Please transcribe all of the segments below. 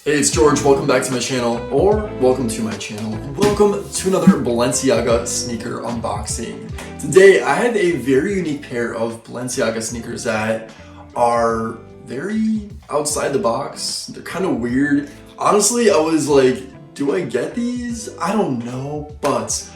Hey, it's George. Welcome back to my channel, or welcome to my channel, and welcome to another Balenciaga sneaker unboxing. Today, I have a very unique pair of Balenciaga sneakers that are very outside the box. They're kind of weird. Honestly, I was like, do I get these? I don't know, but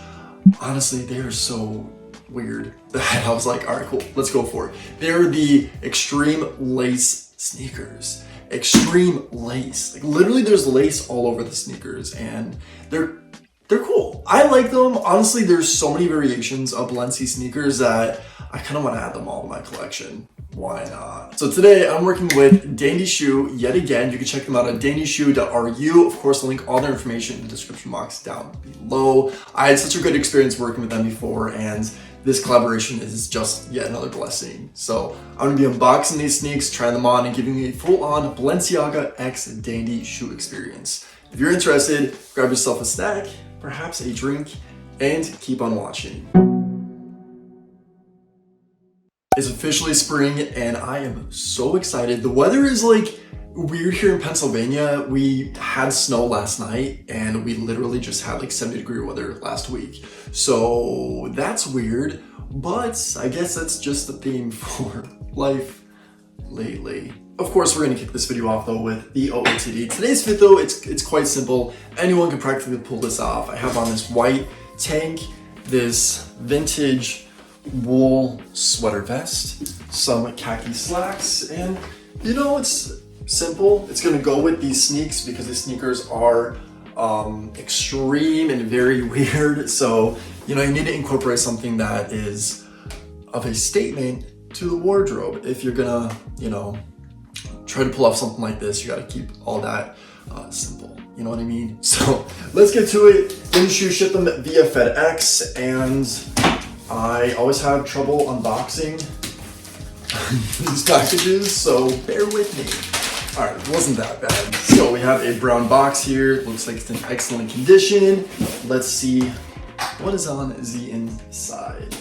honestly, they are so weird that I was like, all right, cool, let's go for it. They're the Extreme Lace sneakers. Extreme lace, like literally there's lace all over the sneakers, and they're cool. I like them. Honestly, there's so many variations of Balenci sneakers that I kind of want to add them all to my collection. Why not? So today I'm working with DandyShoe yet again. You can check them out at DandyShoe.ru. Of course, I'll link all their information in the description box down below. I had such a good experience working with them before, and this collaboration is just yet another blessing. So I'm gonna be unboxing these sneaks, trying them on, and giving you a full-on Balenciaga x DandyShoe experience. If you're interested, grab yourself a snack, perhaps a drink, and keep on watching. It's officially spring, and I am so excited. The weather is like weird here in Pennsylvania. We had snow last night, and we literally just had like 70-degree weather last week. So that's weird, but I guess that's just the theme for life lately. Of course, we're gonna kick this video off though with the OOTD. Today's fit though, it's quite simple. Anyone can practically pull this off. I have on this white tank, this vintage wool sweater vest, some khaki slacks, and you know, it's simple. It's gonna go with these sneaks because the sneakers are extreme and very weird. So, you know, you need to incorporate something that is of a statement to the wardrobe. If you're gonna, you know, try to pull off something like this, you gotta keep all that simple. You know what I mean? So let's get to it. DandyShoe ship them via FedEx, and I always have trouble unboxing these packages, so bear with me. All right, it wasn't that bad. So we have a brown box here. Looks like it's in excellent condition. Let's see what is on the inside.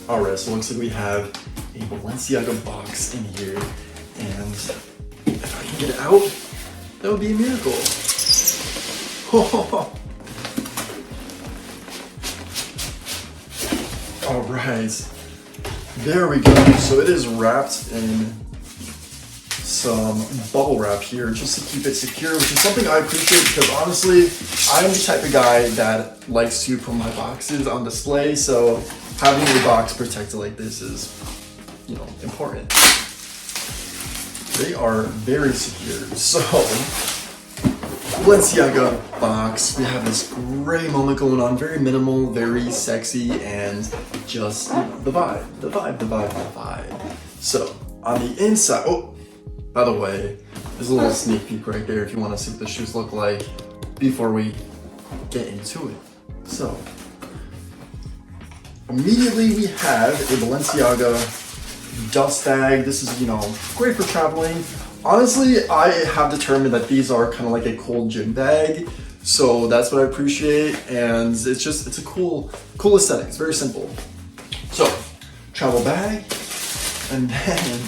All right, so it looks like we have a Balenciaga box in here, and if I can get it out, that would be a miracle. All right, there we go. So it is wrapped in some bubble wrap here just to keep it secure, which is something I appreciate because honestly, I'm the type of guy that likes to put my boxes on display. So having a box protected like this is, you know, important. They are very secure. So Balenciaga box, we have this gray moment going on, very minimal, very sexy, and just the vibe. So on the inside, oh, by the way, there's a little sneak peek right there if you want to see what the shoes look like before we get into it. So immediately we have a Balenciaga dust bag. This is, you know, great for traveling. Honestly, I have determined that these are kind of like a cold gym bag, so that's what I appreciate, and it's a cool aesthetic. It's very simple. So, travel bag, and then,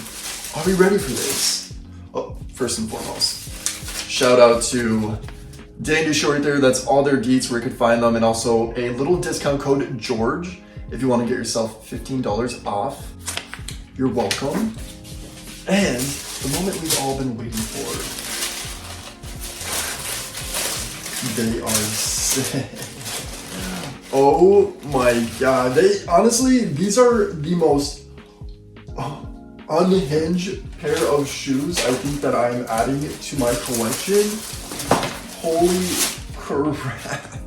are we ready for this? Oh, first and foremost, shout out to DandyShoe right there. That's all their deets where you can find them, and also a little discount code George if you want to get yourself $15 off. You're welcome. And the moment we've all been waiting for. They are sick. Oh my god. These are the most unhinged pair of shoes I think that I'm adding to my collection. Holy crap.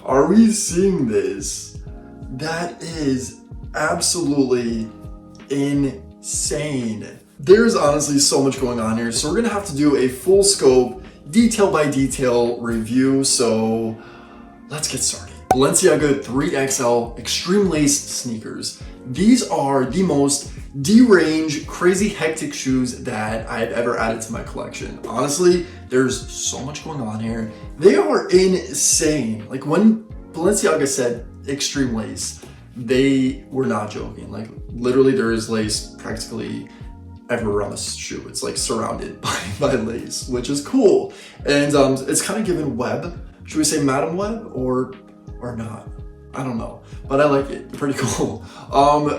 Are we seeing this? That is absolutely insane. There's honestly so much going on here, so we're gonna have to do a full scope, detail by detail review, so let's get started. Balenciaga 3XL Extreme Lace sneakers. These are the most deranged, crazy, hectic shoes that I've ever added to my collection. Honestly, there's so much going on here. They are insane. Like when Balenciaga said Extreme Lace, they were not joking. Like literally there is lace practically everywhere on the shoe. It's like surrounded by lace, which is cool. And it's kind of given web. Should we say Madam Web or not? I don't know, but I like it. Pretty cool.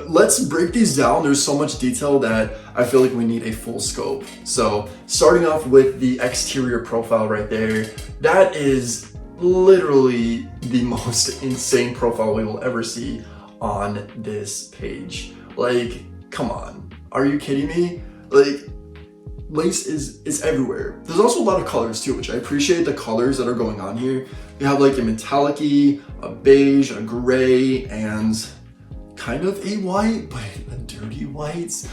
Let's break these down. There's so much detail that I feel like we need a full scope. So starting off with the exterior profile right there, that is literally the most insane profile we will ever see on this page. Like, come on, are you kidding me? Like, lace is everywhere. There's also a lot of colors too, which I appreciate the colors that are going on here. We have like a metallic-y, a beige, a gray, and kind of a white, but a dirty white.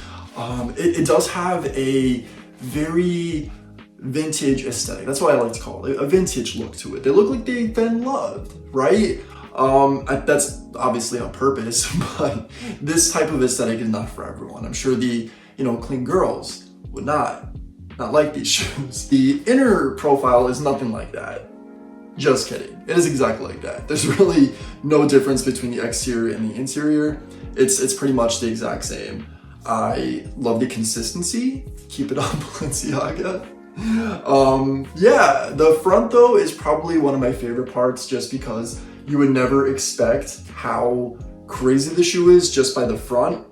It does have a very vintage aesthetic. That's what I like to call it, a vintage look to it. They look like they've been loved, right? That's obviously on purpose, but this type of aesthetic is not for everyone. I'm sure the, clean girls would not like these shoes. The inner profile is nothing like that. Just kidding. It is exactly like that. There's really no difference between the exterior and the interior. It's pretty much the exact same. I love the consistency. Keep it on Balenciaga. Yeah, the front though is probably one of my favorite parts, just because you would never expect how crazy the shoe is just by the front.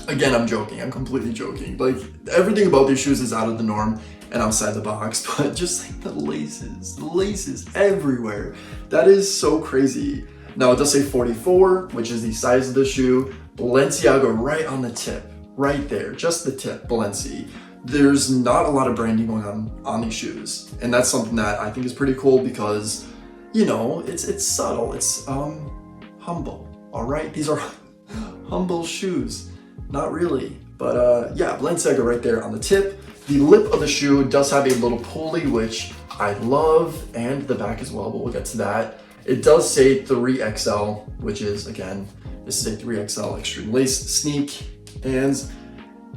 Again, I'm joking. I'm completely joking. Like, everything about these shoes is out of the norm and outside the box, but just like the laces everywhere. That is so crazy. Now, it does say 44, which is the size of the shoe. Balenciaga right on the tip, right there, just the tip, Balenci. There's not a lot of branding going on these shoes, and that's something that I think is pretty cool because, it's subtle, it's humble. All right, these are humble shoes. Not really, but yeah, Balenciaga right there on the tip. The lip of the shoe does have a little pulley, which I love, and the back as well, but we'll get to that. It does say 3XL, which is, again, this is a 3XL extreme lace sneak, and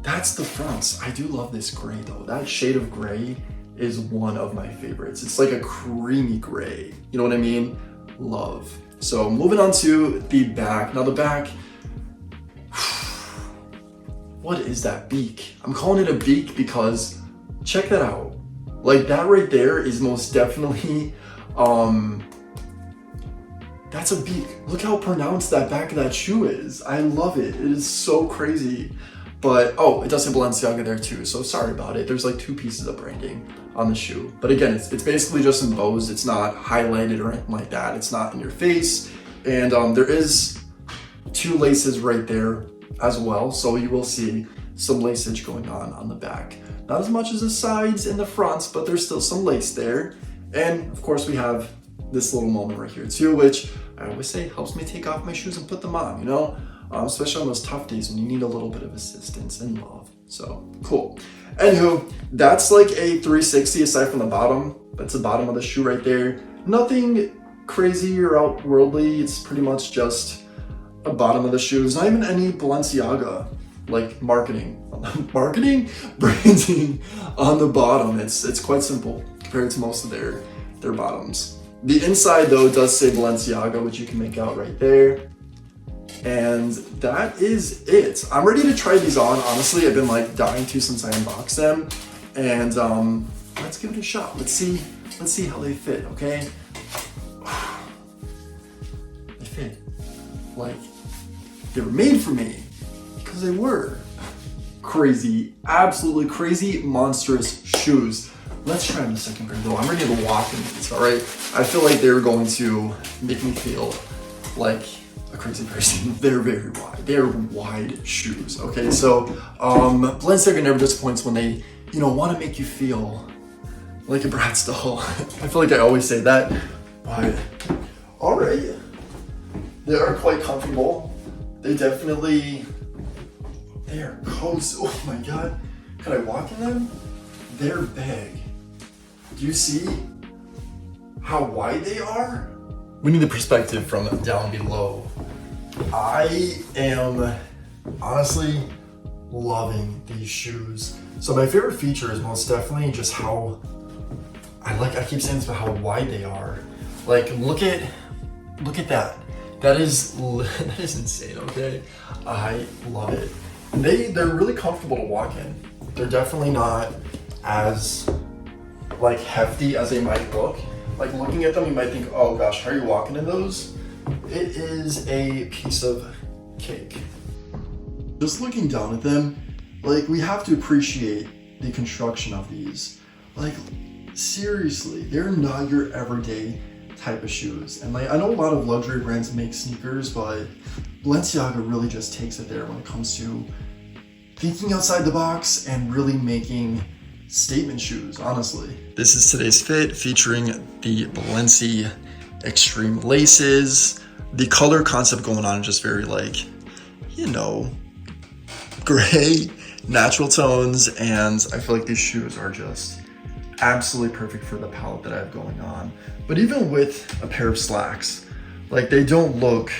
that's the fronts. I do love this gray though. That shade of gray is one of my favorites. It's like a creamy gray, you know what I mean? Love. So moving on to the back. Now the back, what is that beak? I'm calling it a beak because check that out. Like, that right there is most definitely, that's a beak. Look how pronounced that back of that shoe is. I love it. It is so crazy. But, oh, it does say Balenciaga there too, so sorry about it. There's like 2 pieces of branding on the shoe. But again, it's basically just embossed. It's not highlighted or anything like that. It's not in your face. And there is 2 laces right there as well, so you will see some laceage going on the back. Not as much as the sides and the fronts, but there's still some lace there. And of course we have this little moment right here too, which I always say helps me take off my shoes and put them on, especially on those tough days when you need a little bit of assistance and love. So cool. Anywho, that's like a 360 aside from the bottom. That's the bottom of the shoe right there. Nothing crazy or outworldly. It's pretty much just a bottom of the shoe. There's not even any Balenciaga like branding on the bottom. It's quite simple compared to most of their bottoms. The inside though does say Balenciaga, which you can make out right there. And that is it. I'm ready to try these on. Honestly, I've been like dying to since I unboxed them. And let's give it a shot. Let's see how they fit, okay? They fit. Like, they were made for me, because they were. Crazy, absolutely crazy, monstrous shoes. Let's try them a second pair though. I'm ready to walk in these, all right? I feel like they're going to make me feel like a crazy person. They're very wide. They're wide shoes, okay? So, Balenciaga never disappoints when they, want to make you feel like a Bratz doll. I feel like I always say that, but all right. They are quite comfortable. They are cozy. Oh my God. Can I walk in them? They're big. Do you see how wide they are? We need the perspective from down below. I am honestly loving these shoes. So my favorite feature is most definitely just how, I keep saying this, but how wide they are. Like, look at that. That is insane, okay? I love it. They're really comfortable to walk in. They're definitely not as like hefty as they might look. Like looking at them, you might think, oh gosh, how are you walking in those? It is a piece of cake. Just looking down at them, like we have to appreciate the construction of these. Like seriously, they're not your everyday type of shoes. And like I know a lot of luxury brands make sneakers, but Balenciaga really just takes it there when it comes to thinking outside the box and really making statement shoes, honestly. This is today's fit featuring the BALENCIAGA extreme laces. The color concept going on is just very like, you know, gray, natural tones, and I feel like these shoes are just absolutely perfect for the palette that I have going on. But even with a pair of slacks, like they don't look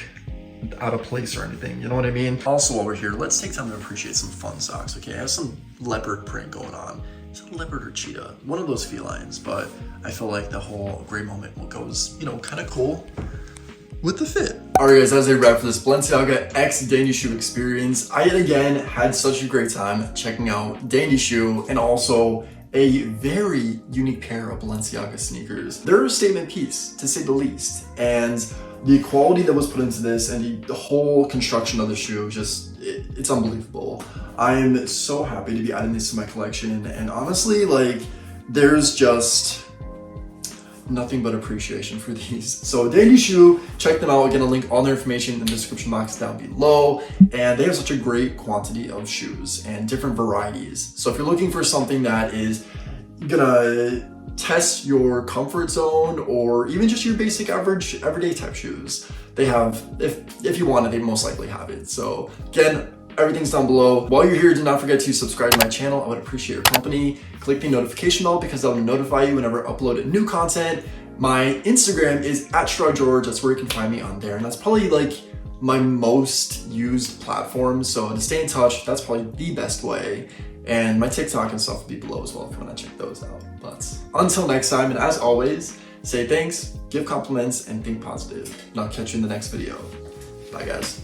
out of place or anything, you know what I mean? Also while we're here, let's take time to appreciate some fun socks, okay? I have some leopard print going on. Is it leopard or cheetah? One of those felines, but I feel like the whole gray moment goes, you know, kind of cool with the fit. All right guys, as a wrap for this Balenciaga X DandyShoe experience, I yet again had such a great time checking out DandyShoe and also a very unique pair of Balenciaga sneakers. They're a statement piece, to say the least. And the quality that was put into this and the whole construction of the shoe, just, it's unbelievable. I'm so happy to be adding this to my collection. And honestly, like, there's just nothing but appreciation for these. So DandyShoe, check them out. Again, I'll link all their information in the description box down below. And they have such a great quantity of shoes and different varieties. So if you're looking for something that is gonna test your comfort zone or even just your basic average everyday type shoes, they have, if you want it, they most likely have it. So again, everything's down below. While you're here, do not forget to subscribe to my channel. I would appreciate your company. Click the notification bell because that will notify you whenever I upload new content. My Instagram is @StrugGeorge. That's where you can find me on there. And that's probably like my most used platform. So to stay in touch, that's probably the best way. And my TikTok and stuff will be below as well if you want to check those out. But until next time, and as always, say thanks, give compliments, and think positive. And I'll catch you in the next video. Bye guys.